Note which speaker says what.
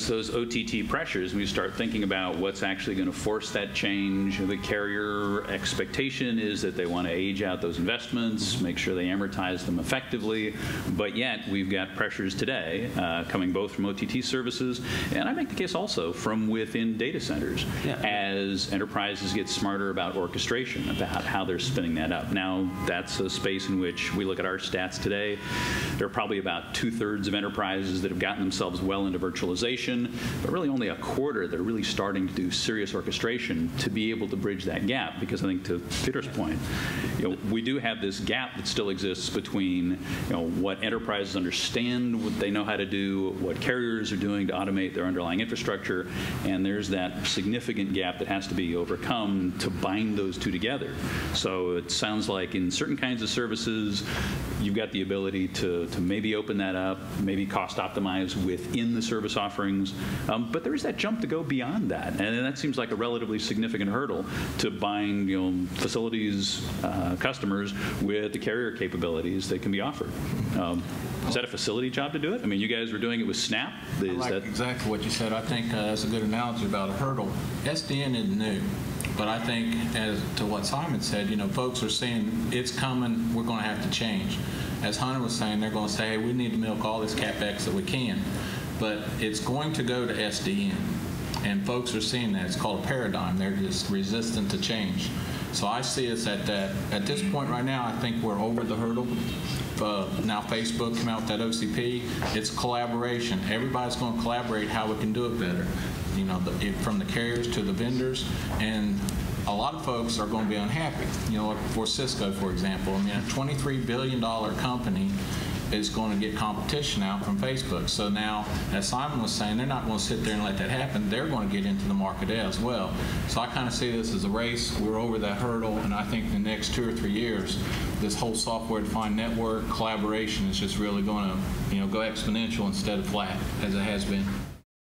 Speaker 1: those OTT pressures, we start thinking about what's actually going to force that change. The carrier expectation is that they want to age out those investments, make sure they amortize them effectively, but yet we've got pressures today coming both from OTT services, and I make the case also from within data centers as enterprises get smarter about orchestration, about how they're spinning that up. Now, that's a space in which we look at our stats today. There are probably about 2/3 of enterprises that have gotten themselves well into virtualization, but really only a quarter that are really starting to do serious orchestration to be able to bridge that gap. Because I think, to Fedor's point, we do have this gap that still exists between what enterprises understand, what they know how to do, what carriers are doing to automate their underlying infrastructure, and there's that significant gap that has to be overcome to bind those two together. So it sounds like in certain kinds of services, you've got the ability to maybe open that up, maybe cost optimize within the service offerings, but there is that jump to go beyond that, and that seems like a relatively significant hurdle to bind facilities customers with the carrier capabilities that can be offered. Is that a facility job to do it? I mean, you guys were doing it with Snap.
Speaker 2: I like exactly what you said. I think that's a good analogy about a hurdle. SDN isn't new. But I think, as to what Simon said, folks are saying it's coming, we're going to have to change. As Hunter was saying, they're going to say, hey, we need to milk all this CapEx that we can. But it's going to go to SDN. And folks are seeing that. It's called a paradigm. They're just resistant to change. So I see us at that. At this point right now, I think we're over the hurdle. Now Facebook came out with that OCP. It's collaboration. Everybody's going to collaborate how we can do it better. From the carriers to the vendors, and a lot of folks are going to be unhappy. Like for Cisco, for example, I mean, a $23 billion company is going to get competition out from Facebook. So now, as Simon was saying, they're not going to sit there and let that happen. They're going to get into the market as well. So I kind of see this as a race. We're over that hurdle, and I think in the next 2 or 3 years, this whole software-defined network collaboration is just really going to, go exponential instead of flat, as it has been.